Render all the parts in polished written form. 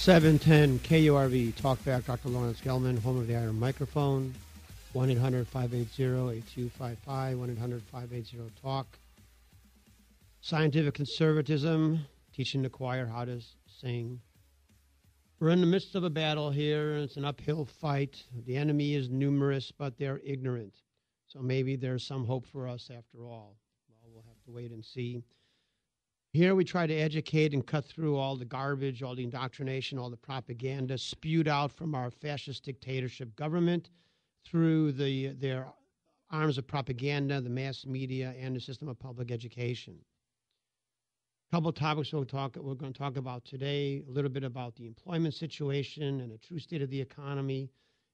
710 KURV, Talkback, Dr. Lawrence Gelman, home of the iron microphone, 1-800-580-8255, 1-800-580-TALK. Scientific conservatism, teaching the choir how to sing. We're in the midst of a battle here. It's an uphill fight. The enemy is numerous, but they're ignorant. So maybe there's some hope for us after all. Well, we'll have to wait and see. Here we try to educate and cut through all the garbage, all the indoctrination, all the propaganda spewed out from our fascist dictatorship government through their arms of propaganda, the mass media, and the system of public education. A couple of topics we're going to talk about today, a little bit about the employment situation and the true state of the economy,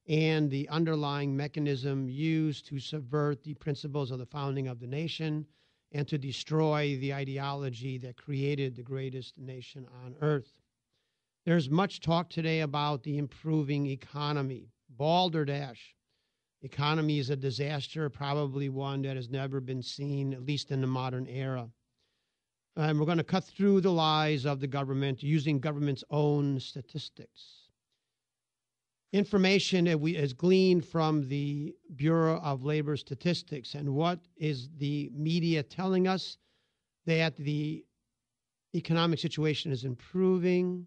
and the underlying mechanism used to subvert the principles of the founding of the nation and to destroy the ideology that created the greatest nation on earth. There's much talk today about the improving economy. Balderdash. Economy is a disaster, probably one that has never been seen, at least in the modern era. And we're going to cut through the lies of the government using government's own statistics. Information that is gleaned from the Bureau of Labor Statistics. And what is the media telling us? That the economic situation is improving,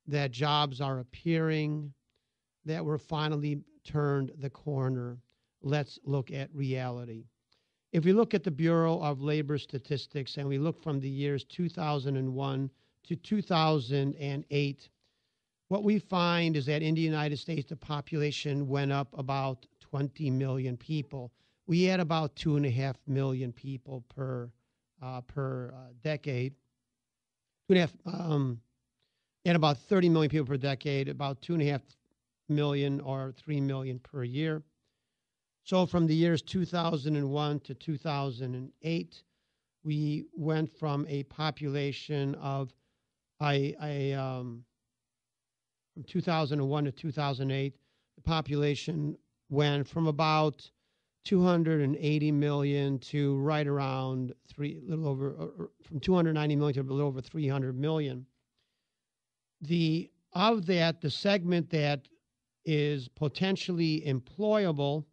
that jobs are appearing, that we're finally turned the corner. Let's look at reality. If we look at the Bureau of Labor Statistics and we look from the years 2001 to 2008, what we find is that in the United States, the population went up about 20 million people. We had about 2.5 million people per decade. And about 30 million people per decade, about 2.5 million or 3 million per year. So from the years 2001 to 2008, we went from a population of from 2001 to 2008, the population went from about 280 million to right around from 290 million to a little over 300 million. Of that, the segment that is potentially employable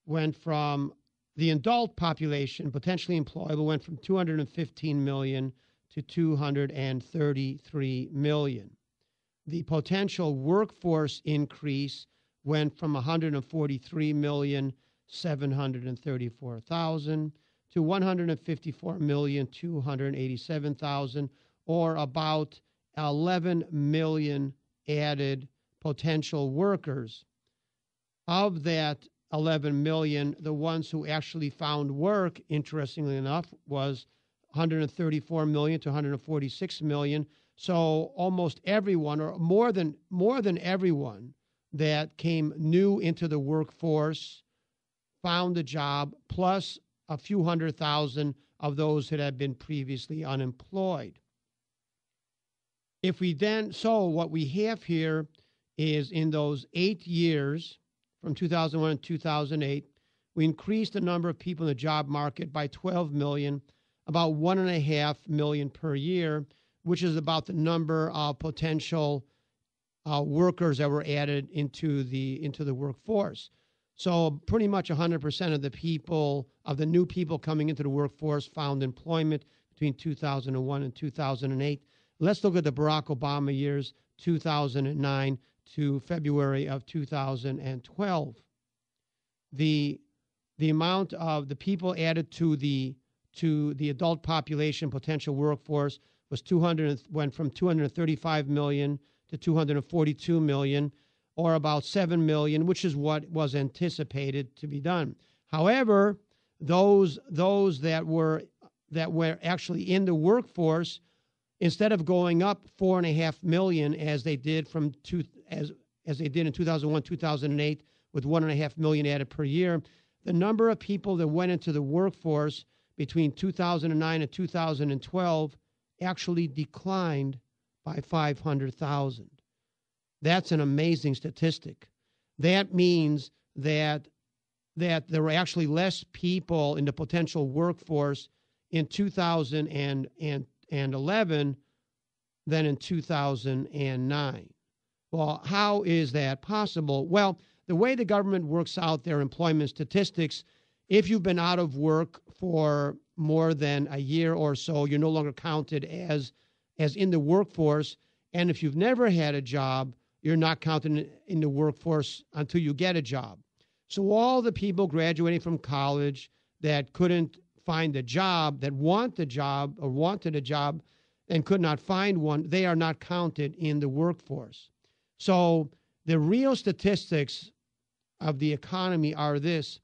went from the adult population, potentially employable, went from 215 million to 233 million. The potential workforce increase went from 143,734,000 to 154,287,000, or about 11 million added potential workers. Of that 11 million, the ones who actually found work, interestingly enough, was 134 million to 146 million. So almost everyone, or more than everyone that came new into the workforce found a job, plus a few 100,000 of those that had been previously unemployed. So what we have here is in those 8 years, from 2001 to 2008, we increased the number of people in the job market by 12 million, about 1.5 million per year, which is about the number of potential workers that were added into the workforce. So pretty much 100% of the new people coming into the workforce found employment between 2001 and 2008. Let's look at the Barack Obama years, 2009 to February of 2012. The amount of the people added to the adult population potential workforce went from 235 million to 242 million, or about 7 million, which is what was anticipated to be done. However, those that were actually in the workforce, instead of going up 4.5 million as they did as they did in 2001, 2008, with 1.5 million added per year, the number of people that went into the workforce between 2009 and 2012 actually declined by 500,000. That's an amazing statistic. That means that there were actually less people in the potential workforce in 2011 than in 2009. Well, how is that possible? Well, the way the government works out their employment statistics, if you've been out of work for more than a year or so, you're no longer counted as in the workforce. And if you've never had a job, you're not counted in the workforce until you get a job. So all the people graduating from college that couldn't find a job, that want the job or wanted a job and could not find one, they are not counted in the workforce. So the real statistics of the economy are this: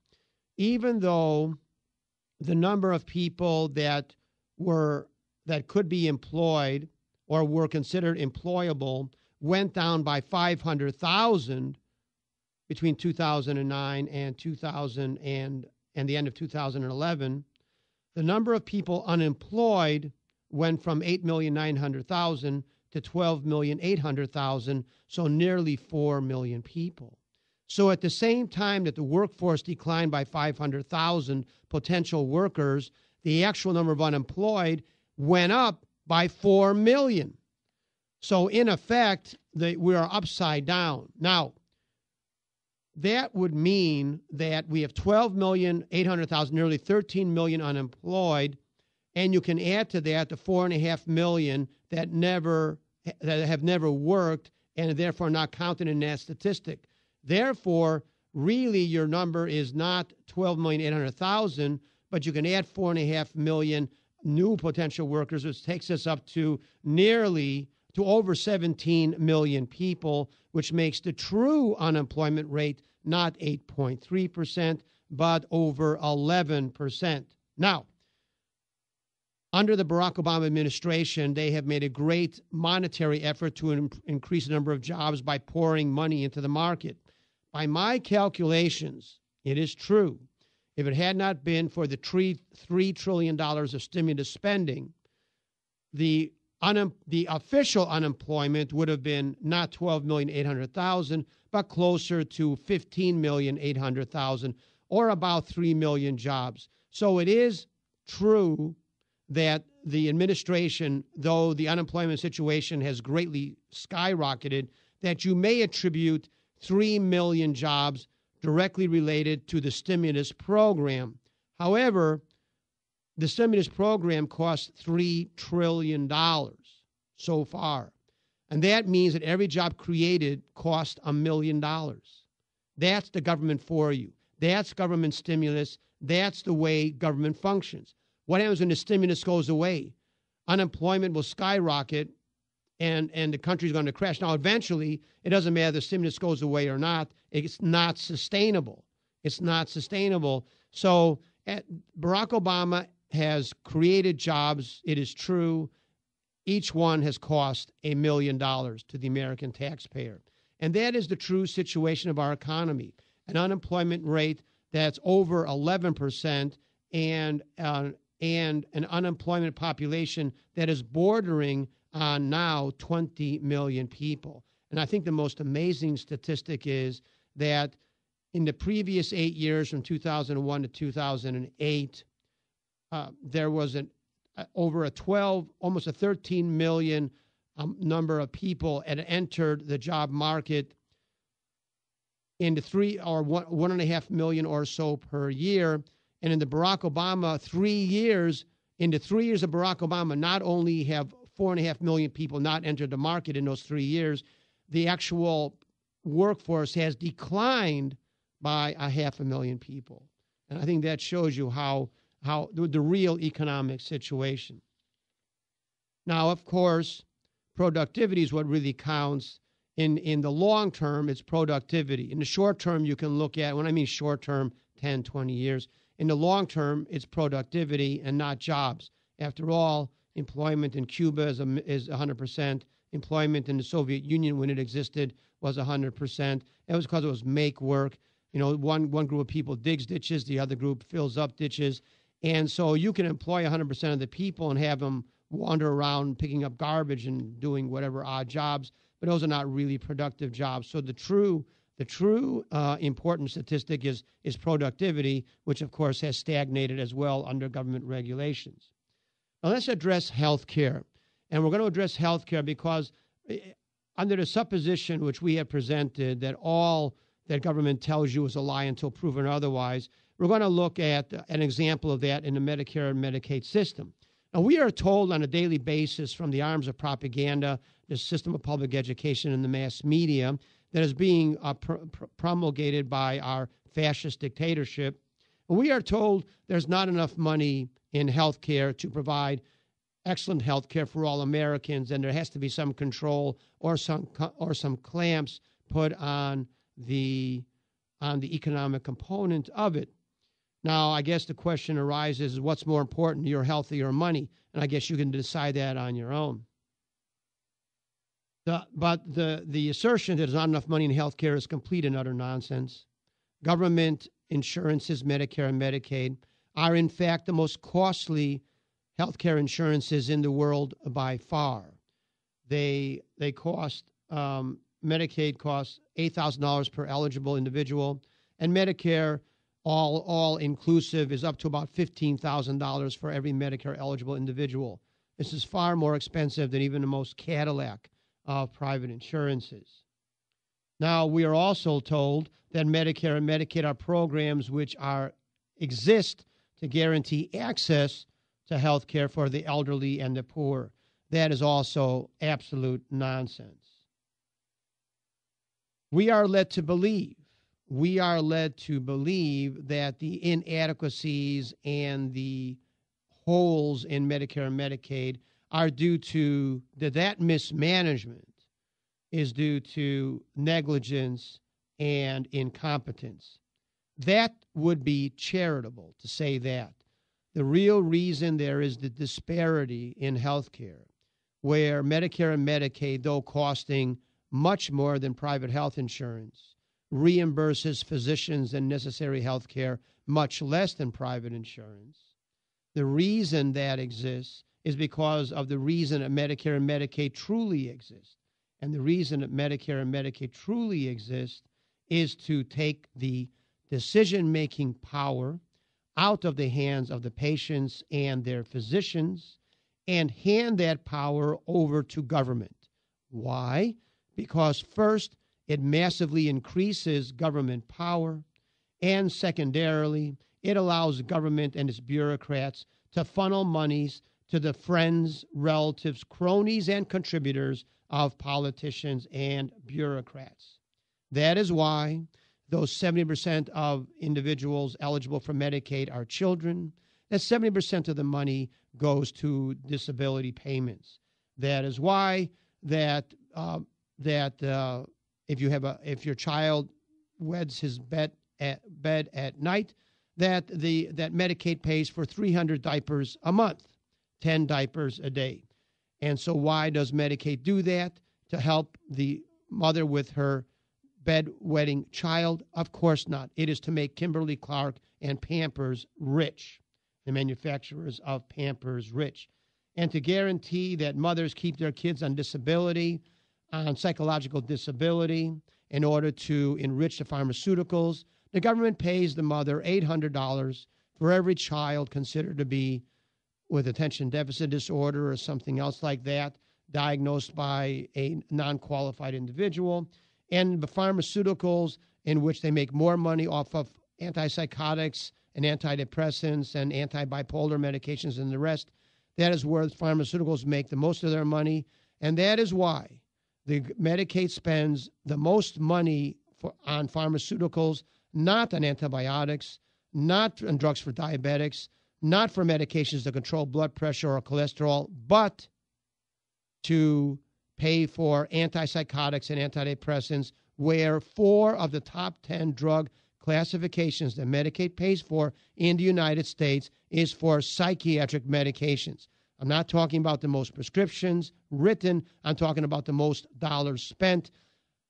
even though the number of people that could be employed or were considered employable went down by 500,000 between 2009 and the end of 2011, the number of people unemployed went from 8,900,000 to 12,800,000, so nearly 4 million people. So at the same time that the workforce declined by 500,000 potential workers, the actual number of unemployed went up by 4 million. So in effect, we are upside down. Now, that would mean that we have 12,800,000, nearly 13 million unemployed, and you can add to that the 4.5 million that have never worked and are therefore not counted in that statistic. Therefore, really your number is not 12,800,000, but you can add 4.5 million new potential workers, which takes us up to over 17 million people, which makes the true unemployment rate not 8.3%, but over 11%. Now, under the Barack Obama administration, they have made a great monetary effort to increase the number of jobs by pouring money into the market. By my calculations, it is true, if it had not been for the $3 trillion of stimulus spending, the official unemployment would have been not 12,800,000, but closer to 15,800,000, or about 3 million jobs. So it is true that the administration, though the unemployment situation has greatly skyrocketed, that you may attribute 3 million jobs directly related to the stimulus program. However, the stimulus program cost $3 trillion so far. And that means that every job created cost $1 million. That's the government for you. That's government stimulus. That's the way government functions. What happens when the stimulus goes away? Unemployment will skyrocket and the country's going to crash. Now, eventually, it doesn't matter if the stimulus goes away or not. It's not sustainable. It's not sustainable. So Barack Obama has created jobs. It is true. Each one has cost $1 million to the American taxpayer. And that is the true situation of our economy. An unemployment rate that's over 11% and an unemployment population that is bordering on now 20 million people. And I think the most amazing statistic is that in the previous 8 years, from 2001 to 2008, there was almost a 13 million number of people had entered the job market into 1.5 million or so per year. And in the Barack Obama 3 years, in the 3 years of Barack Obama, not only have 4.5 million people not entered the market in those 3 years, the actual workforce has declined by 500,000 people. And I think that shows you how the real economic situation. Now, of course, productivity is what really counts. In the long term, it's productivity. In the short term, you can look at, when I mean short term, 10, 20 years. In the long term, it's productivity and not jobs. After all, employment in Cuba is 100%. Employment in the Soviet Union, when it existed, was 100%. That was because it was make work. You know, one group of people digs ditches, the other group fills up ditches. And so you can employ 100% of the people and have them wander around picking up garbage and doing whatever odd jobs, but those are not really productive jobs. So the true important statistic is productivity, which of course has stagnated as well under government regulations. Now let's address health care. And we're going to address health care because under the supposition which we have presented that all that government tells you is a lie until proven otherwise, we're going to look at an example of that in the Medicare and Medicaid system. Now, we are told on a daily basis from the arms of propaganda, the system of public education, and the mass media that is being promulgated by our fascist dictatorship. We are told there's not enough money in health care to provide excellent health care for all Americans, and there has to be some control or some clamps put on the economic component of it. Now, I guess the question arises, what's more important, your health or your money? And I guess you can decide that on your own. But the assertion that there's not enough money in health care is complete and utter nonsense. Government insurances, Medicare and Medicaid, are in fact the most costly health care insurances in the world by far. They cost, Medicaid costs $8,000 per eligible individual, and Medicare, all inclusive, is up to about $15,000 for every Medicare eligible individual. This is far more expensive than even the most Cadillac of private insurances. Now, we are also told that Medicare and Medicaid are programs which exist to guarantee access to health care for the elderly and the poor. That is also absolute nonsense. We are led to believe that the inadequacies and the holes in Medicare and Medicaid are due to that mismanagement is due to negligence and incompetence. That would be charitable to say that. The real reason there is the disparity in health care, where Medicare and Medicaid, though costing much more than private health insurance, reimburses physicians and necessary health care much less than private insurance. The reason that exists is because of the reason that Medicare and Medicaid truly exist. And the reason that Medicare and Medicaid truly exist is to take the decision-making power out of the hands of the patients and their physicians and hand that power over to government. Why? Because first, it massively increases government power, and secondarily, it allows government and its bureaucrats to funnel monies to the friends, relatives, cronies, and contributors of politicians and bureaucrats. That is why those 70% of individuals eligible for Medicaid are children. That 70% of the money goes to disability payments. That is why if your child weds his bed at night, that Medicaid pays for 300 diapers a month, 10 diapers a day. And so why does Medicaid do that? To help the mother with her bedwetting child? Of course not. It is to make Kimberly-Clark and Pampers rich, the manufacturers of Pampers rich, and to guarantee that mothers keep their kids on disability, on psychological disability, in order to enrich the pharmaceuticals. The government pays the mother $800 for every child considered to be with attention deficit disorder or something else like that, diagnosed by a non-qualified individual. And the pharmaceuticals, in which they make more money off of antipsychotics and antidepressants and anti-bipolar medications and the rest, that is where pharmaceuticals make the most of their money. And that is why the Medicaid spends the most money on pharmaceuticals, not on antibiotics, not on drugs for diabetics, not for medications to control blood pressure or cholesterol, but to pay for antipsychotics and antidepressants, where 4 of the top 10 drug classifications that Medicaid pays for in the United States is for psychiatric medications. I'm not talking about the most prescriptions written. I'm talking about the most dollars spent.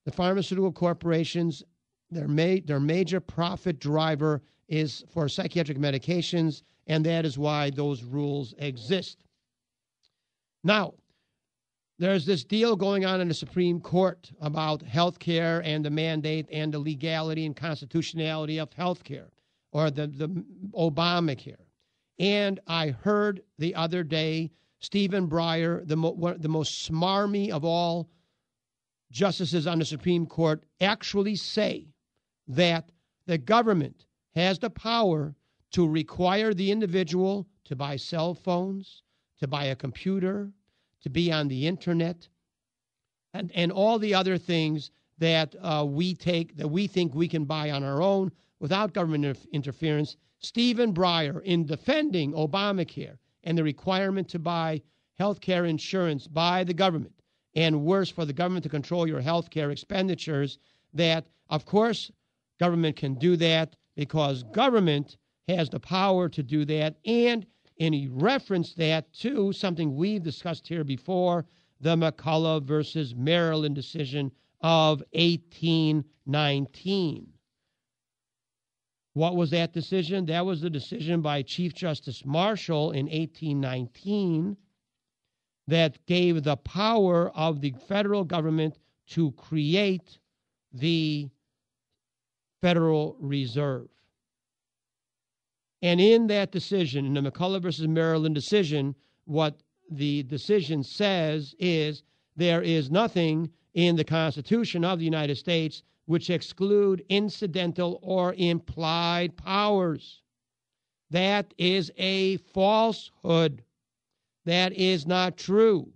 The pharmaceutical corporations, their major profit driver is for psychiatric medications, and that is why those rules exist. Now, there's this deal going on in the Supreme Court about health care and the mandate and the legality and constitutionality of health care, or the Obamacare. And I heard the other day Stephen Breyer, the most smarmy of all justices on the Supreme Court, actually say that the government has the power to require the individual to buy cell phones, to buy a computer, to be on the internet, and all the other things that we think we can buy on our own without government interference. Stephen Breyer, in defending Obamacare and the requirement to buy health care insurance by the government, and worse, for the government to control your health care expenditures, that, of course, government can do that because government has the power to do that. And he referenced that to something we've discussed here before, the McCullough versus Maryland decision of 1819. What was that decision? That was the decision by Chief Justice Marshall in 1819 that gave the power of the federal government to create the Federal Reserve. And in that decision, in the McCullough versus Maryland decision, what the decision says is there is nothing in the Constitution of the United States which exclude incidental or implied powers. That is a falsehood. That is not true.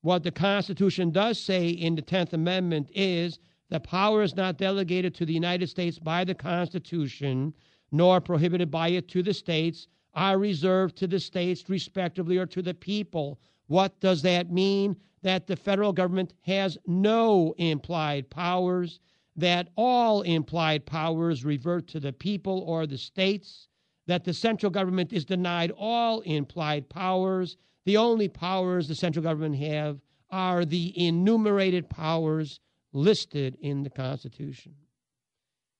What the Constitution does say in the 10th Amendment is the power is not delegated to the United States by the Constitution, nor prohibited by it to the states, are reserved to the states respectively or to the people. What does that mean? That the federal government has no implied powers, that all implied powers revert to the people or the states, that the central government is denied all implied powers. The only powers the central government have are the enumerated powers listed in the Constitution.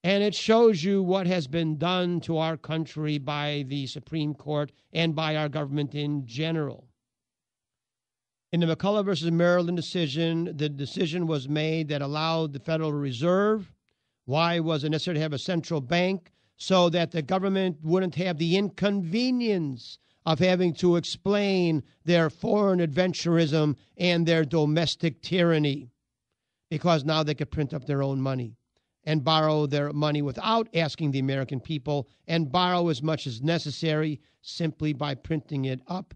And it shows you what has been done to our country by the Supreme Court and by our government in general. In the McCullough versus Maryland decision, the decision was made that allowed the Federal Reserve. Why was it necessary to have a central bank? So that the government wouldn't have the inconvenience of having to explain their foreign adventurism and their domestic tyranny, because now they could print up their own money and borrow their money without asking the American people, and borrow as much as necessary simply by printing it up,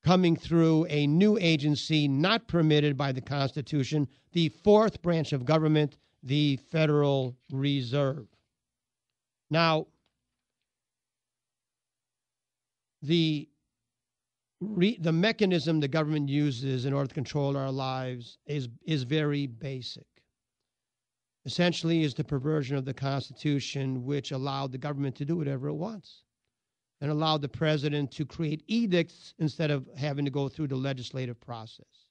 coming through a new agency not permitted by the Constitution, the fourth branch of government, the Federal Reserve. Now, the mechanism the government uses in order to control our lives is very basic. Essentially, is the perversion of the Constitution, which allowed the government to do whatever it wants and allowed the president to create edicts instead of having to go through the legislative process.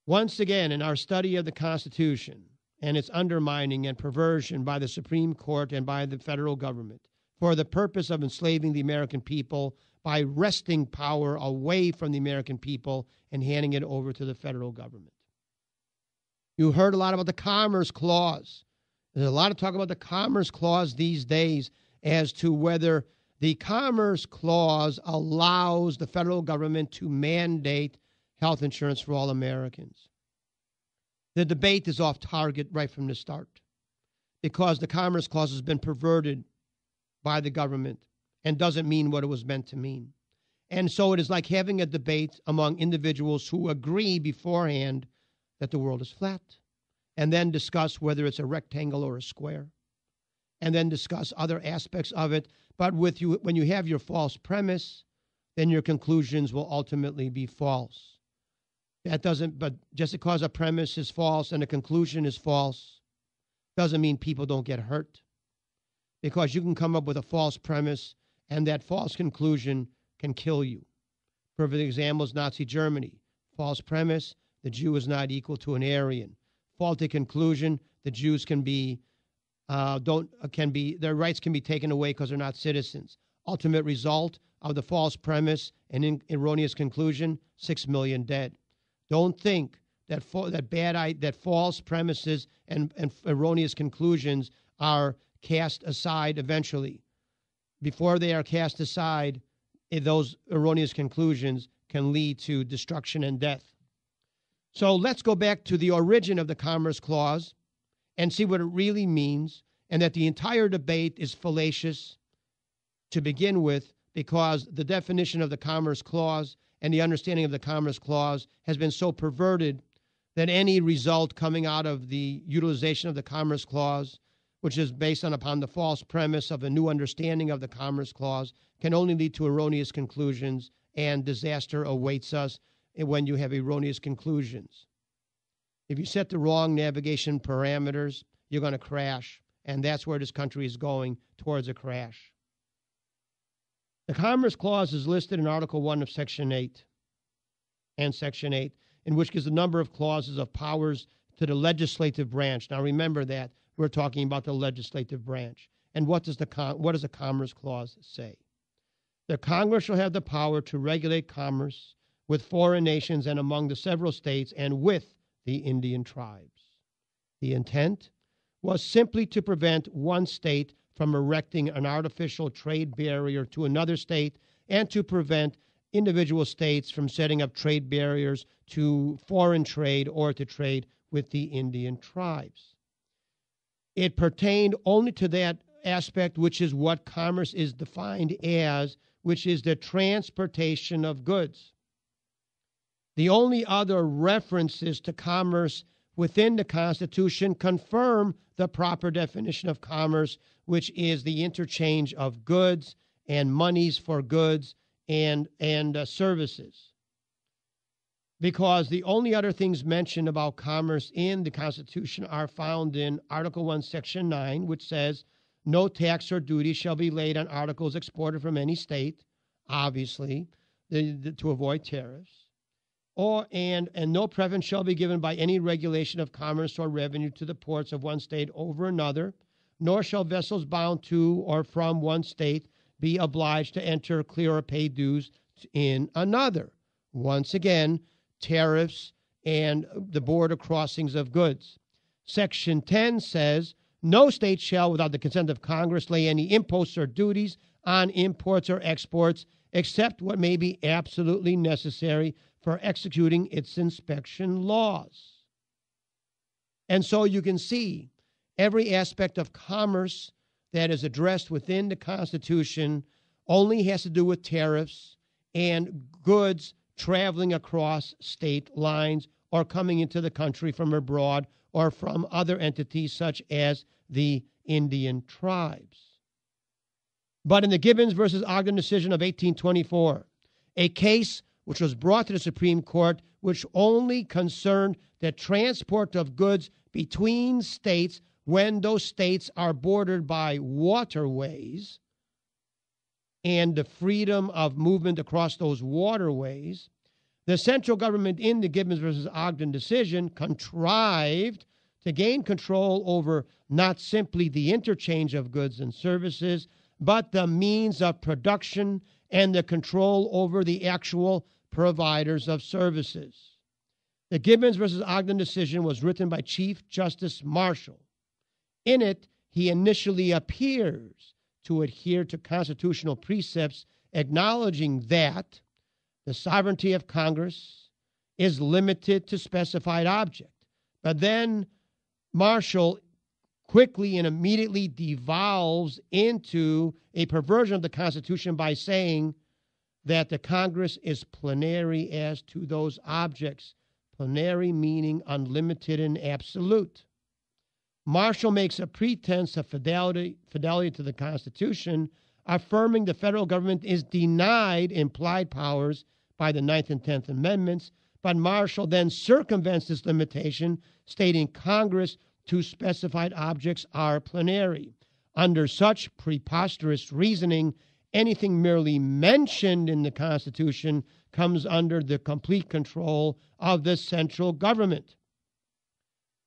Once again, in our study of the Constitution and its undermining and perversion by the Supreme Court and by the federal government for the purpose of enslaving the American people by wresting power away from the American people and handing it over to the federal government. You heard a lot about the Commerce Clause. There's a lot of talk about the Commerce Clause these days as to whether the Commerce Clause allows the federal government to mandate health insurance for all Americans. The debate is off target right from the start because the Commerce Clause has been perverted by the government and doesn't mean what it was meant to mean. And so it is like having a debate among individuals who agree beforehand that the world is flat, and then discuss whether it's a rectangle or a square, and then discuss other aspects of it. But when you have your false premise, then your conclusions will ultimately be false. But just because a premise is false and a conclusion is false, doesn't mean people don't get hurt. Because you can come up with a false premise, and that false conclusion can kill you. Perfect example is Nazi Germany. False premise: the Jew is not equal to an Aryan. Faulty conclusion: the Jews their rights can be taken away because they're not citizens. Ultimate result of the false premise and erroneous conclusion: 6 million dead. Don't think that false premises and erroneous conclusions are cast aside eventually. Before they are cast aside, those erroneous conclusions can lead to destruction and death. So let's go back to the origin of the Commerce Clause and see what it really means, and that the entire debate is fallacious to begin with, because the definition of the Commerce Clause and the understanding of the Commerce Clause has been so perverted that any result coming out of the utilization of the Commerce Clause, which is based upon the false premise of a new understanding of the Commerce Clause, can only lead to erroneous conclusions, and disaster awaits us when you have erroneous conclusions. If you set the wrong navigation parameters, you're going to crash, and that's where this country is going, towards a crash. The Commerce Clause is listed in Article 1 of Section 8 and Section 8, in which gives a number of clauses of powers to the legislative branch. Now remember that we're talking about the legislative branch. And what does the Commerce Clause say? The Congress shall have the power to regulate commerce with foreign nations and among the several states and with the Indian tribes. The intent was simply to prevent one state from erecting an artificial trade barrier to another state, and to prevent individual states from setting up trade barriers to foreign trade or to trade with the Indian tribes. It pertained only to that aspect which is what commerce is defined as, which is the transportation of goods. The only other references to commerce within the Constitution confirm the proper definition of commerce, which is the interchange of goods and monies for goods and services. Because the only other things mentioned about commerce in the Constitution are found in Article 1, Section 9, which says, no tax or duty shall be laid on articles exported from any state, obviously, to avoid tariffs. And no preference shall be given by any regulation of commerce or revenue to the ports of one state over another, nor shall vessels bound to or from one state be obliged to enter, clear, or pay dues in another. Once again, tariffs and the border crossings of goods. Section 10 says, no state shall, without the consent of Congress, lay any imposts or duties on imports or exports, except what may be absolutely necessary for executing its inspection laws. And so you can see every aspect of commerce that is addressed within the Constitution only has to do with tariffs and goods traveling across state lines or coming into the country from abroad or from other entities such as the Indian tribes. But in the Gibbons versus Ogden decision of 1824, a case which was brought to the Supreme Court, which only concerned the transport of goods between states when those states are bordered by waterways, and the freedom of movement across those waterways, the central government in the Gibbons versus Ogden decision contrived to gain control over not simply the interchange of goods and services, but the means of production and the control over the actual providers of services. The Gibbons versus Ogden decision was written by Chief Justice Marshall. In it, he initially appears to adhere to constitutional precepts, acknowledging that the sovereignty of Congress is limited to specified object. But then Marshall quickly and immediately devolves into a perversion of the Constitution by saying that the Congress is plenary as to those objects, plenary meaning unlimited and absolute. Marshall makes a pretense of fidelity to the Constitution, affirming the federal government is denied implied powers by the 9th and 10th Amendments, but Marshall then circumvents this limitation, stating Congress to specified objects are plenary. Under such preposterous reasoning, anything merely mentioned in the Constitution comes under the complete control of the central government.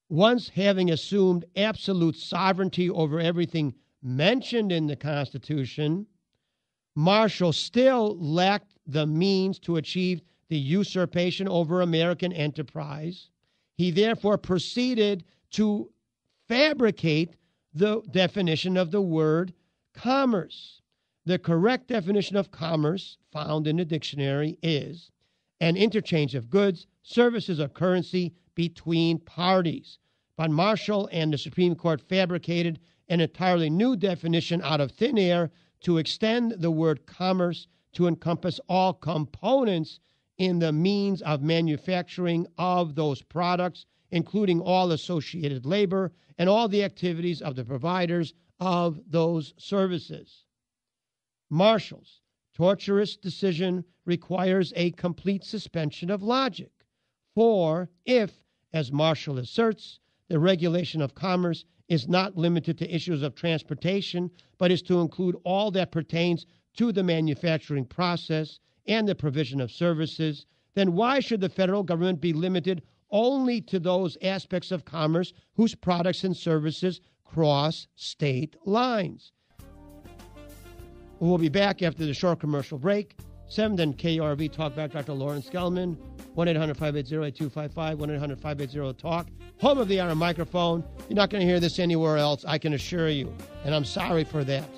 Once having assumed absolute sovereignty over everything mentioned in the Constitution, Marshall still lacked the means to achieve the usurpation over American enterprise. He therefore proceeded to fabricate the definition of the word commerce. The correct definition of commerce found in the dictionary is and interchange of goods, services, or currency between parties. But Marshall and the Supreme Court fabricated an entirely new definition out of thin air to extend the word commerce to encompass all components in the means of manufacturing of those products, including all associated labor and all the activities of the providers of those services. Marshall's tortuous decision requires a complete suspension of logic. For if, as Marshall asserts, the regulation of commerce is not limited to issues of transportation, but is to include all that pertains to the manufacturing process and the provision of services, then why should the federal government be limited only to those aspects of commerce whose products and services cross state lines? We'll be back after the short commercial break. 710 KRV Talkback, Dr. Lawrence Gelman, 1-800-580-8255, 1-800-580-TALK, home of the hour microphone. You're not going to hear this anywhere else, I can assure you, and I'm sorry for that.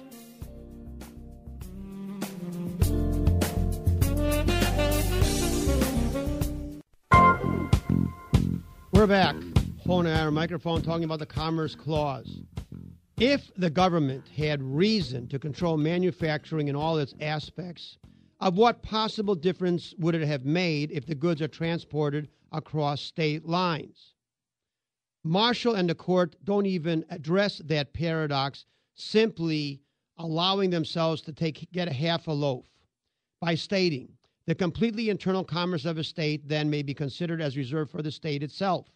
We're back. Home of the hour microphone talking about the Commerce Clause. If the government had reason to control manufacturing in all its aspects, of what possible difference would it have made if the goods are transported across state lines? Marshall and the court don't even address that paradox, simply allowing themselves to get a half a loaf by stating the completely internal commerce of a state then may be considered as reserved for the state itself.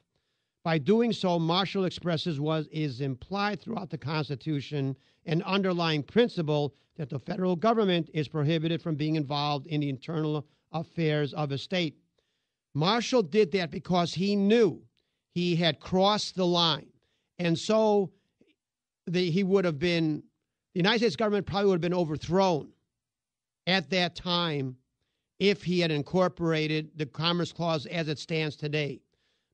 By doing so, Marshall expresses what is implied throughout the Constitution, an underlying principle that the federal government is prohibited from being involved in the internal affairs of a state. Marshall did that because he knew he had crossed the line. And so the United States government probably would have been overthrown at that time if he had incorporated the Commerce Clause as it stands today.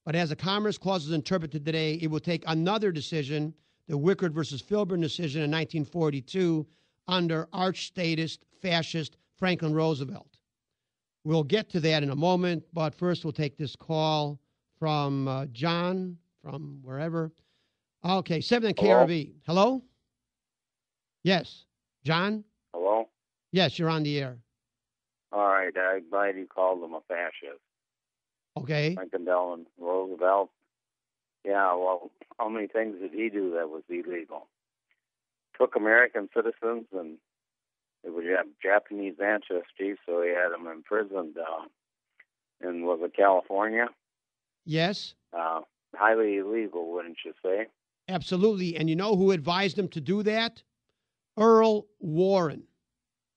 But as the Commerce Clause is interpreted today, it will take another decision, the Wickard versus Filburn decision in 1942, under arch-statist, fascist Franklin Roosevelt. We'll get to that in a moment, but first we'll take this call from John, from wherever. Okay, 7 KRV. Hello? Yes. John? Hello? Yes, you're on the air. All right, I'm glad you called him a fascist. Okay. Franklin Delano Roosevelt. Yeah, well, how many things did he do that was illegal? Took American citizens, and it was Japanese ancestry, so he had them imprisoned in, was it California? Yes. Highly illegal, wouldn't you say? Absolutely. And you know who advised him to do that? Earl Warren.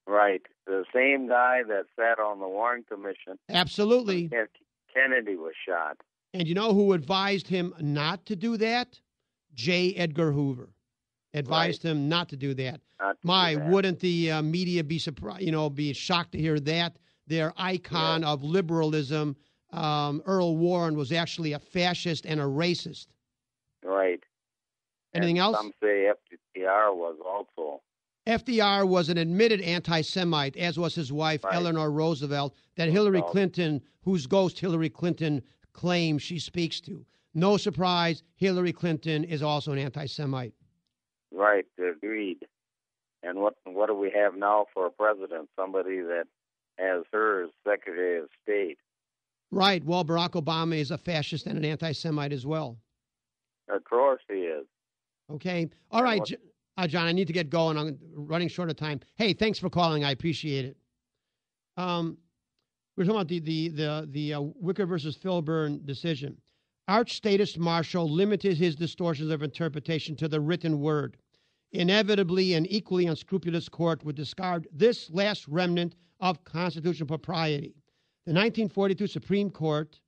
Right. The same guy that sat on the Warren Commission. Absolutely. Kennedy was shot. And you know who advised him not to do that? J. Edgar Hoover advised him not to do that. Wouldn't the media be surprised? Be shocked to hear that their icon of liberalism, Earl Warren, was actually a fascist and a racist. Right. Anything else? Some say FDR was also. FDR was an admitted anti-Semite, as was his wife, Eleanor Roosevelt, that Hillary Clinton, whose ghost Hillary Clinton claims she speaks to. No surprise, Hillary Clinton is also an anti-Semite. Right, agreed. And what do we have now for a president? Somebody that has her as Secretary of State. Right. Well, Barack Obama is a fascist and an anti-Semite as well. Of course he is. Okay. All right, John, I need to get going. I'm running short of time. Hey, thanks for calling. I appreciate it. We're talking about the Wickard versus Filburn decision. Arch-statist Marshall limited his distortions of interpretation to the written word. Inevitably, an equally unscrupulous court would discard this last remnant of constitutional propriety. The 1942 Supreme Court,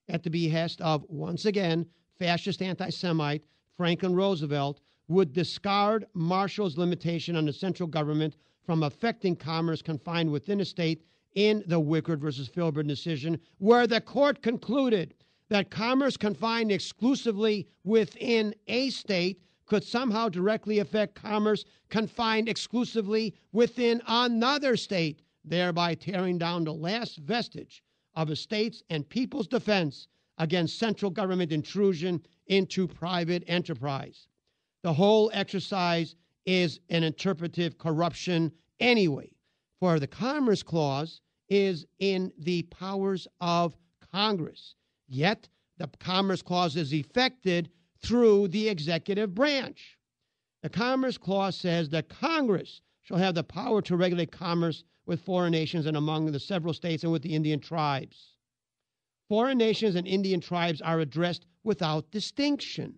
at the behest of, once again, fascist anti-Semite Franklin Roosevelt, would discard Marshall's limitation on the central government from affecting commerce confined within a state in the Wickard versus Filburn decision, where the court concluded that commerce confined exclusively within a state could somehow directly affect commerce confined exclusively within another state, thereby tearing down the last vestige of a state's and people's defense against central government intrusion into private enterprise. The whole exercise is an interpretive corruption anyway, for the Commerce Clause is in the powers of Congress. Yet, the Commerce Clause is effected through the executive branch. The Commerce Clause says that Congress shall have the power to regulate commerce with foreign nations and among the several states and with the Indian tribes. Foreign nations and Indian tribes are addressed without distinction.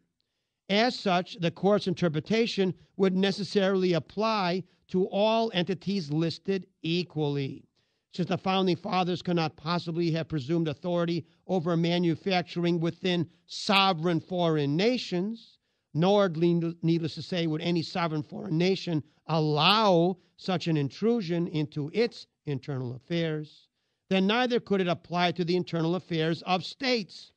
As such, the court's interpretation would necessarily apply to all entities listed equally. Since the Founding Fathers could not possibly have presumed authority over manufacturing within sovereign foreign nations, nor, needless to say, would any sovereign foreign nation allow such an intrusion into its internal affairs, then neither could it apply to the internal affairs of states.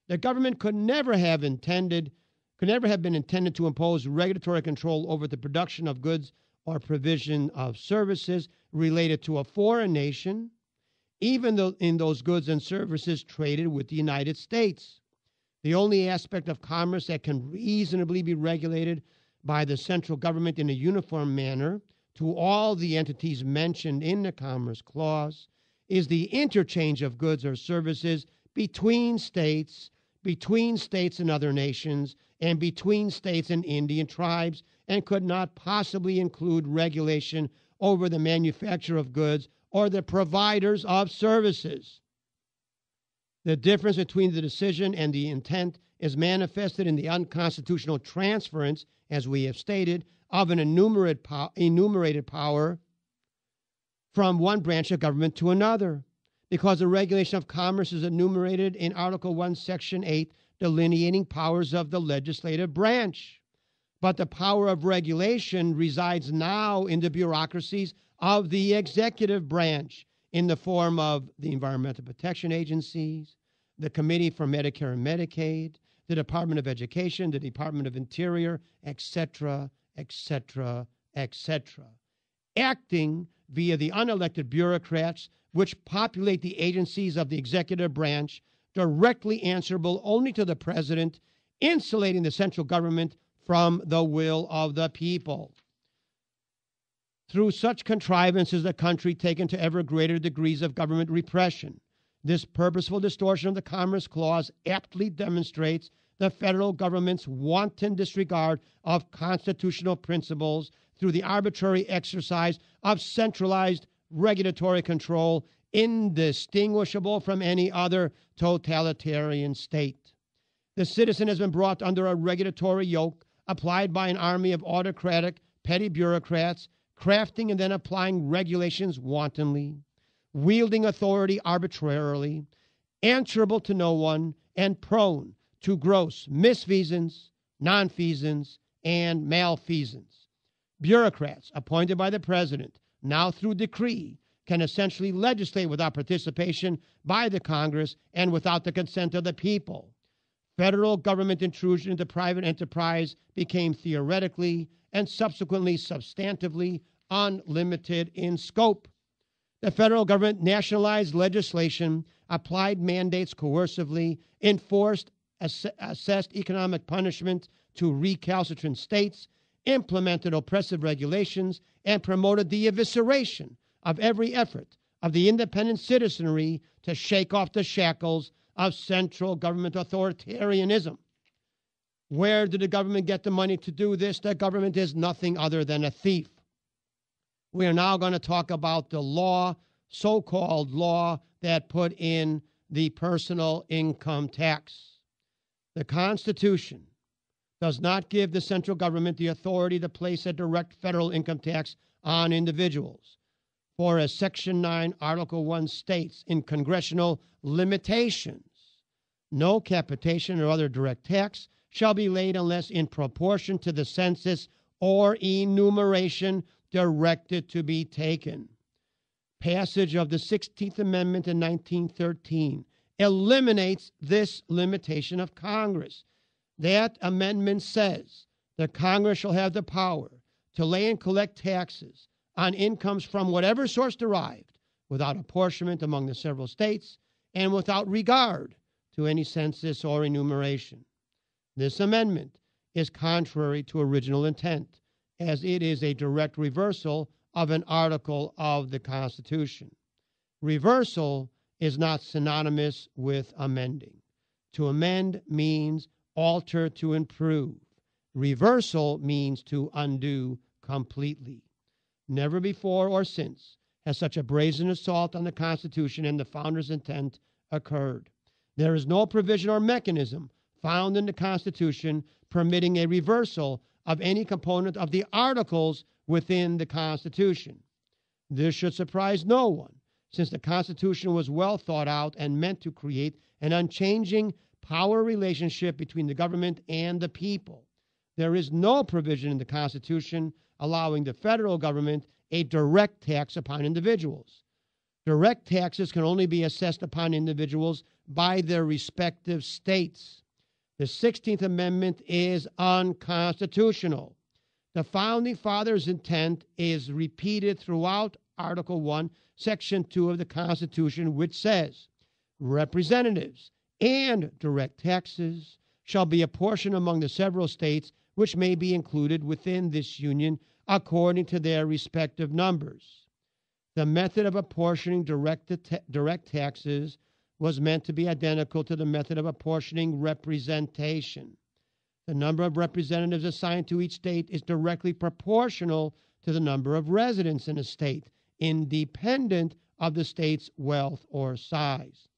The government could never have been intended to impose regulatory control over the production of goods or provision of services related to a foreign nation, even though in those goods and services traded with the United States. The only aspect of commerce that can reasonably be regulated by the central government in a uniform manner to all the entities mentioned in the Commerce Clause is the interchange of goods or services between states and other nations, and between states and Indian tribes, and could not possibly include regulation over the manufacture of goods or the providers of services. The difference between the decision and the intent is manifested in the unconstitutional transference, as we have stated, of an enumerated power from one branch of government to another, because the regulation of commerce is enumerated in Article 1, Section 8, delineating powers of the legislative branch. But the power of regulation resides now in the bureaucracies of the executive branch in the form of the Environmental Protection Agencies, the Committee for Medicare and Medicaid, the Department of Education, the Department of Interior, etc., etc., etc., acting via the unelected bureaucrats which populate the agencies of the executive branch, directly answerable only to the president, insulating the central government from the will of the people. Through such contrivance is the country taken to ever greater degrees of government repression. This purposeful distortion of the Commerce Clause aptly demonstrates the federal government's wanton disregard of constitutional principles through the arbitrary exercise of centralized regulatory control indistinguishable from any other totalitarian state. The citizen has been brought under a regulatory yoke applied by an army of autocratic, petty bureaucrats, crafting and then applying regulations wantonly, wielding authority arbitrarily, answerable to no one, and prone to gross misfeasance, nonfeasance, and malfeasance. Bureaucrats appointed by the president, now through decree, can essentially legislate without participation by the Congress and without the consent of the people. Federal government intrusion into private enterprise became theoretically and subsequently substantively unlimited in scope. The federal government nationalized legislation, applied mandates coercively, enforced assessed economic punishment to recalcitrant states, implemented oppressive regulations, and promoted the evisceration of every effort of the independent citizenry to shake off the shackles of central government authoritarianism. Where did the government get the money to do this? The government is nothing other than a thief. We are now going to talk about the law, so-called law, that put in the personal income tax. The Constitution does not give the central government the authority to place a direct federal income tax on individuals. For as Section 9, Article 1 states, in congressional limitations, no capitation or other direct tax shall be laid unless in proportion to the census or enumeration directed to be taken. Passage of the 16th Amendment in 1913 eliminates this limitation of Congress. That amendment says that Congress shall have the power to lay and collect taxes on incomes from whatever source derived, without apportionment among the several states, and without regard to any census or enumeration. This amendment is contrary to original intent, as it is a direct reversal of an article of the Constitution. Reversal is not synonymous with amending. To amend means alter to improve. Reversal means to undo completely. Never before or since has such a brazen assault on the Constitution and the founders' intent occurred. There is no provision or mechanism found in the Constitution permitting a reversal of any component of the articles within the Constitution. This should surprise no one, since the Constitution was well thought out and meant to create an unchanging power relationship between the government and the people. There is no provision in the Constitution allowing the federal government a direct tax upon individuals. Direct taxes can only be assessed upon individuals by their respective states. The 16th Amendment is unconstitutional. The Founding Fathers' intent is repeated throughout Article 1, Section 2 of the Constitution, which says, representatives and direct taxes shall be apportioned among the several states which may be included within this union according to their respective numbers. The method of apportioning direct taxes was meant to be identical to the method of apportioning representation. The number of representatives assigned to each state is directly proportional to the number of residents in a state, independent of the state's wealth or size.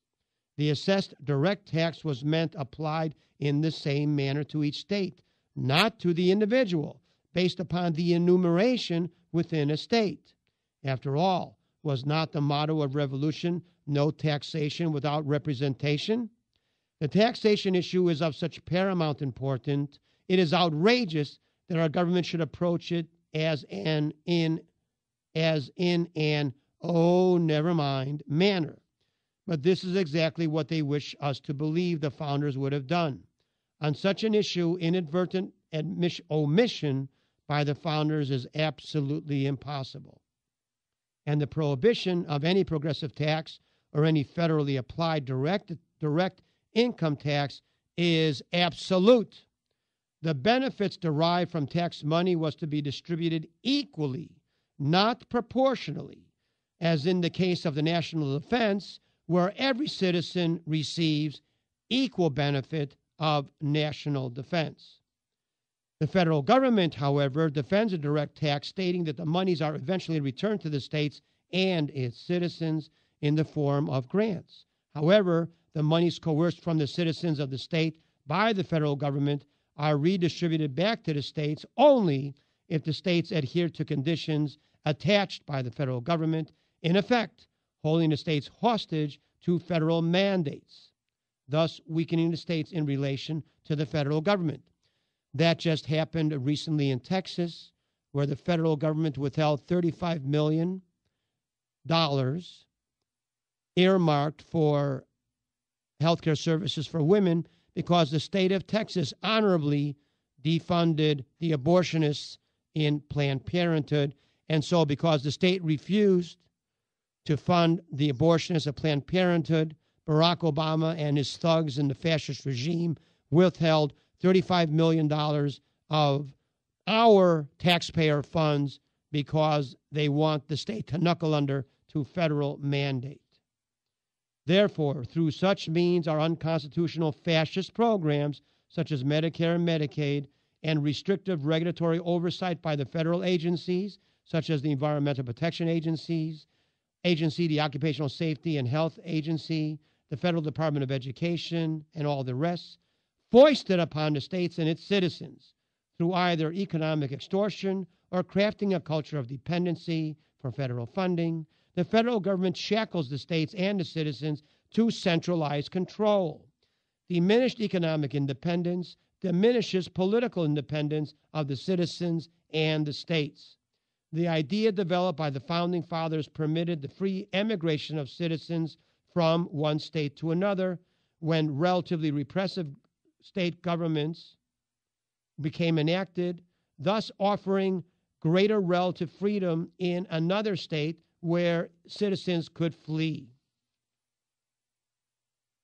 The assessed direct tax was meant applied in the same manner to each state, not to the individual, based upon the enumeration within a state. After all, was not the motto of revolution, no taxation without representation? The taxation issue is of such paramount importance, it is outrageous that our government should approach it as in an, oh, never mind, manner. But this is exactly what they wish us to believe the founders would have done. On such an issue, inadvertent omission by the founders is absolutely impossible. And the prohibition of any progressive tax or any federally applied direct income tax is absolute. The benefits derived from tax money was to be distributed equally, not proportionally, as in the case of the national defense, where every citizen receives equal benefit of national defense. The federal government, however, defends a direct tax, stating that the monies are eventually returned to the states and its citizens in the form of grants. However, the monies coerced from the citizens of the state by the federal government are redistributed back to the states only if the states adhere to conditions attached by the federal government, in effect, holding the states hostage to federal mandates, thus weakening the states in relation to the federal government. That just happened recently in Texas, where the federal government withheld $35 million earmarked for healthcare services for women because the state of Texas honorably defunded the abortionists in Planned Parenthood. And so because the state refused to fund the abortionists at Planned Parenthood, Barack Obama and his thugs in the fascist regime withheld $35 million of our taxpayer funds because they want the state to knuckle under to federal mandate. Therefore, through such means, our unconstitutional fascist programs, such as Medicare and Medicaid, and restrictive regulatory oversight by the federal agencies, such as the Environmental Protection Agency, the Occupational Safety and Health Agency, the Federal Department of Education, and all the rest, foisted upon the states and its citizens through either economic extortion or crafting a culture of dependency for federal funding. The federal government shackles the states and the citizens to centralized control. Diminished economic independence diminishes political independence of the citizens and the states. The idea developed by the Founding Fathers permitted the free emigration of citizens from one state to another when relatively repressive state governments became enacted, thus offering greater relative freedom in another state where citizens could flee.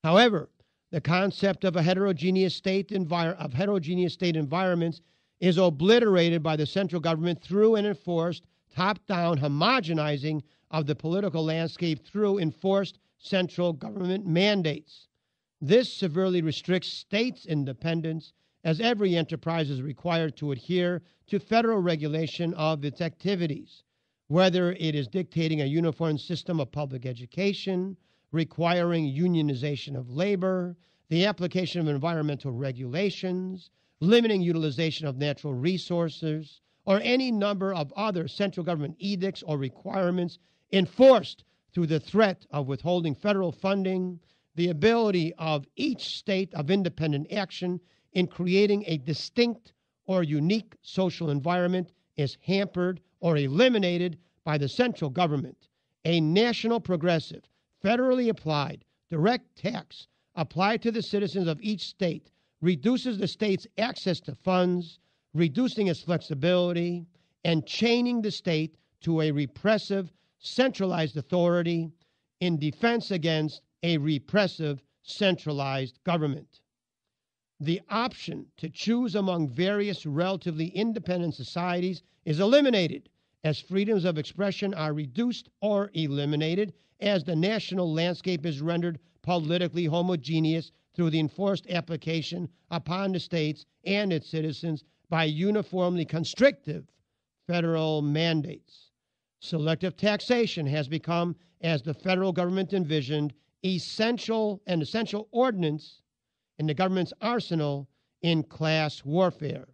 However, the concept of a heterogeneous state environments is obliterated by the central government through an enforced top-down homogenizing of the political landscape through enforced central government mandates. This severely restricts states' independence, as every enterprise is required to adhere to federal regulation of its activities, whether it is dictating a uniform system of public education, requiring unionization of labor, the application of environmental regulations, limiting utilization of natural resources, or any number of other central government edicts or requirements enforced through the threat of withholding federal funding. The ability of each state of independent action in creating a distinct or unique social environment is hampered or eliminated by the central government. A national progressive, federally applied, direct tax applied to the citizens of each state reduces the state's access to funds, reducing its flexibility, and chaining the state to a repressive, centralized authority in defense against a repressive, centralized government. The option to choose among various relatively independent societies is eliminated as freedoms of expression are reduced or eliminated as the national landscape is rendered politically homogeneous through the enforced application upon the states and its citizens by uniformly constrictive federal mandates. Selective taxation has become, as the federal government envisioned, an essential ordinance in the government's arsenal in class warfare.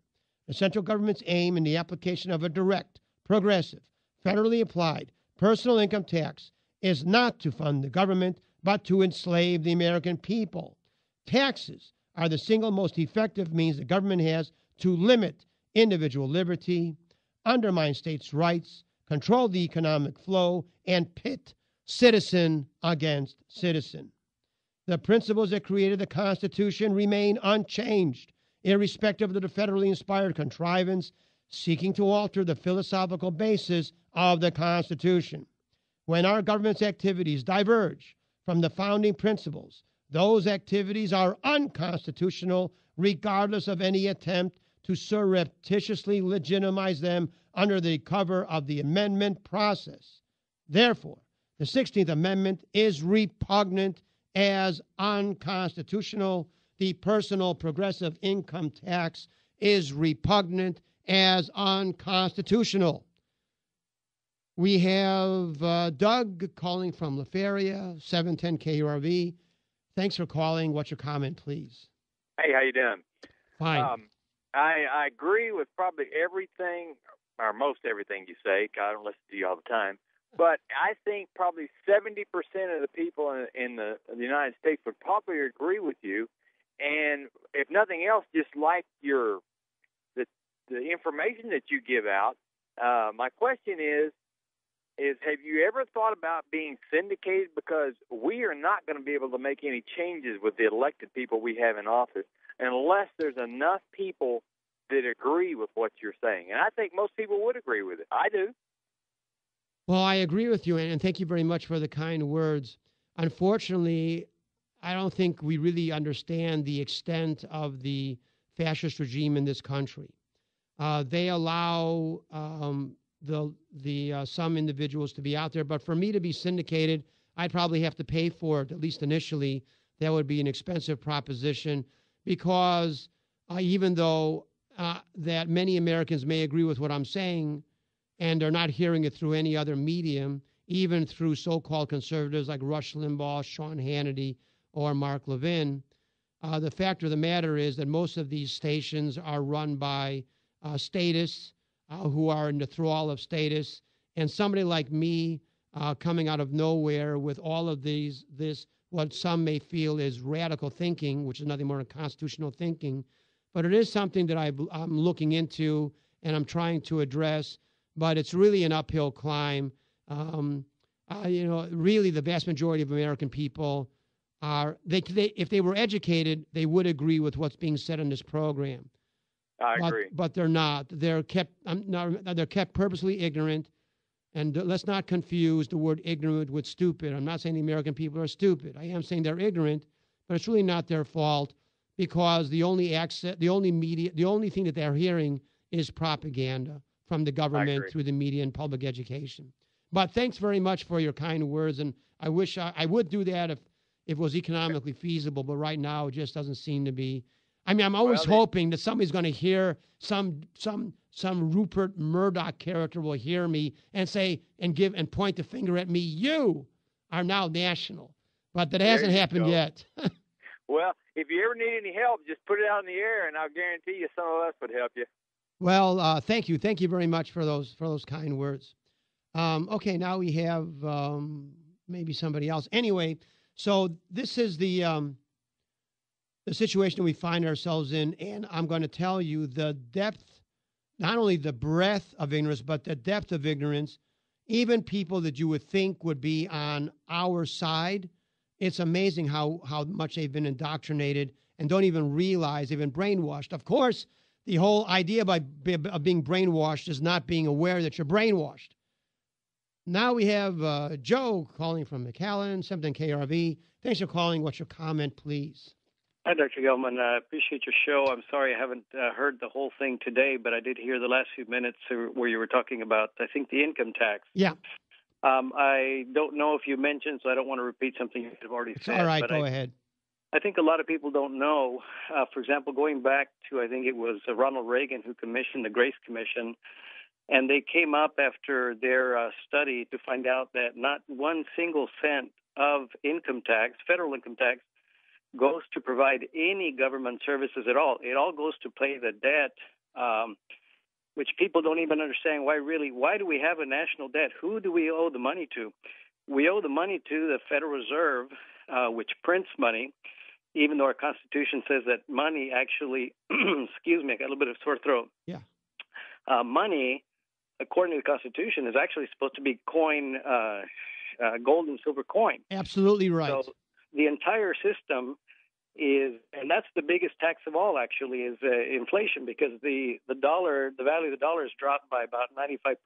The central government's aim in the application of a direct, progressive, federally applied personal income tax is not to fund the government, but to enslave the American people. Taxes are the single most effective means the government has to limit individual liberty, undermine states' rights, control the economic flow, and pit citizen against citizen. The principles that created the Constitution remain unchanged, irrespective of the federally inspired contrivance seeking to alter the philosophical basis of the Constitution. When our government's activities diverge from the founding principles, those activities are unconstitutional, regardless of any attempt to surreptitiously legitimize them under the cover of the amendment process. Therefore, the 16th Amendment is repugnant as unconstitutional. The personal progressive income tax is repugnant as unconstitutional. We have Doug calling from LaFeria, 710 KURV. Thanks for calling. What's your comment, please? Hey, how you doing? Fine. I agree with probably everything, or most everything you say. I don't listen to you all the time. But I think probably 70% of the people in the United States would probably agree with you. And if nothing else, just like the information that you give out. My question is have you ever thought about being syndicated? Because we are not going to be able to make any changes with the elected people we have in office unless there's enough people that agree with what you're saying. And I think most people would agree with it. I do. Well, I agree with you, and thank you very much for the kind words. Unfortunately, I don't think we really understand the extent of the fascist regime in this country. They allow some individuals to be out there, but for me to be syndicated, I'd probably have to pay for it, at least initially. That would be an expensive proposition because even though that many Americans may agree with what I'm saying and are not hearing it through any other medium, even through so-called conservatives like Rush Limbaugh, Sean Hannity, or Mark Levin, the fact of the matter is that most of these stations are run by statists who are in the thrall of statists, and somebody like me coming out of nowhere with all of this, what some may feel is radical thinking, which is nothing more than constitutional thinking, but it is something that I'm looking into and I'm trying to address, but it's really an uphill climb. Really the vast majority of American people if they were educated, they would agree with what's being said in this program. I agree. But they're not. They're kept purposely ignorant. And let's not confuse the word ignorant with stupid. I'm not saying the American people are stupid. I am saying they're ignorant but it's really not their fault because the only media, the only thing that they're hearing is propaganda from the government through the media and public education. But thanks very much for your kind words, and I wish I would do that if it was economically feasible, but right now it just doesn't seem to be. I mean, I'm always hoping that somebody's going to hear some Rupert Murdoch character will hear me and say and point the finger at me. You are now national, but that hasn't happened yet. Well, if you ever need any help, just put it out in the air, and I'll guarantee you some of us would help you. Well, thank you very much for those kind words. Okay, now we have maybe somebody else. Anyway, so this is the situation we find ourselves in, and I'm going to tell you the depth, not only the breadth of ignorance, but the depth of ignorance. Even people that you would think would be on our side, it's amazing how much they've been indoctrinated and don't even realize they've been brainwashed. Of course, the whole idea of being brainwashed is not being aware that you're brainwashed. Now we have Joe calling from McAllen, 710 KRV. Thanks for calling. What's your comment, please? Hi, Dr. Gelman. I appreciate your show. I'm sorry I haven't heard the whole thing today, but I did hear the last few minutes where you were talking about, I think, the income tax. Yeah. I don't know if you mentioned, so I don't want to repeat something you've already said. All right, go ahead. I think a lot of people don't know, for example, going back to, I think it was Ronald Reagan who commissioned the Grace Commission, and they came up after their study to find out that not one single cent of income tax, federal income tax, goes to provide any government services at all. It all goes to pay the debt, which people don't even understand why do we have a national debt? Who do we owe the money to? We owe the money to the Federal Reserve, which prints money, even though our Constitution says that money actually, excuse me, I got a little bit of sore throat. Yeah. Money, according to the Constitution, is actually supposed to be coin, gold and silver coin. Absolutely right. So the entire system is, and that's the biggest tax of all, actually, is inflation, because the dollar, the value of the dollar has dropped by about 95%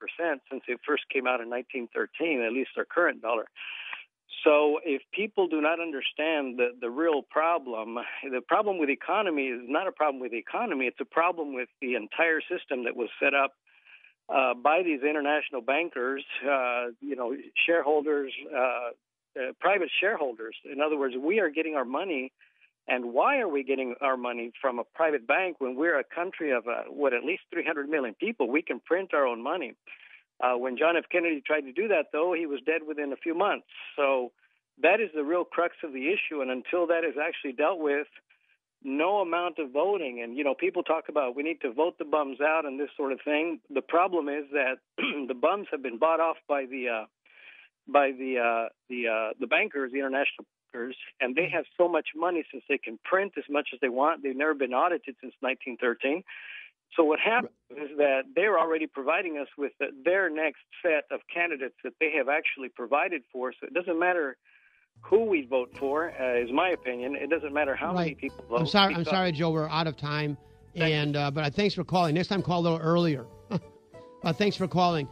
since it first came out in 1913, at least our current dollar. So if people do not understand the real problem, the problem with the economy is not a problem with the economy, it's a problem with the entire system that was set up by these international bankers, shareholders, private shareholders. In other words, we are getting our money. And why are we getting our money from a private bank when we're a country of, at least 300 million people? We can print our own money. When John F. Kennedy tried to do that, though, he was dead within a few months. So that is the real crux of the issue. And until that is actually dealt with, no amount of voting, and, people talk about we need to vote the bums out and this sort of thing. The problem is that the bums have been bought off by the bankers, the international bankers, and they have so much money since they can print as much as they want. They've never been audited since 1913. So what happens is that they're already providing us with their next set of candidates that they have actually provided for. So it doesn't matter who we vote for, is my opinion. It doesn't matter how many people vote. I'm sorry, Joe. We're out of time. But thanks for calling. Next time, call a little earlier. Thanks for calling.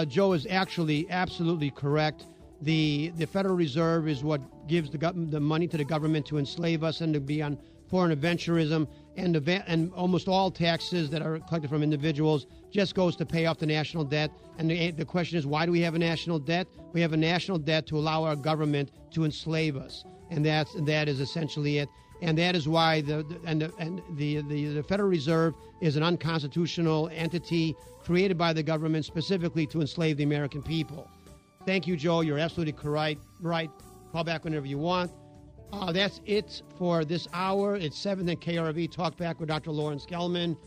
Joe is actually absolutely correct. The Federal Reserve is what gives the money to the government to enslave us and to be on foreign adventurism, and almost all taxes that are collected from individuals just goes to pay off the national debt. And the question is, why do we have a national debt? We have a national debt to allow our government to enslave us, and that is essentially it. And that is why the Federal Reserve is an unconstitutional entity created by the government specifically to enslave the American people. Thank you, Joe. You're absolutely correct. Right. Call back whenever you want. That's it for this hour. It's 7th and KRV Talkback with Dr. Lawrence Gelman.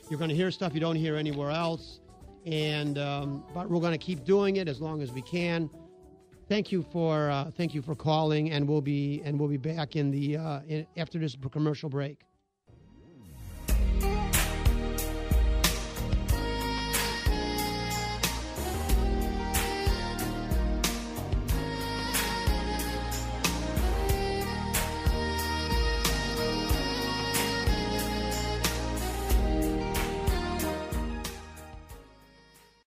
You're going to hear stuff you don't hear anywhere else, but we're going to keep doing it as long as we can. Thank you for calling, and we'll be back after this commercial break.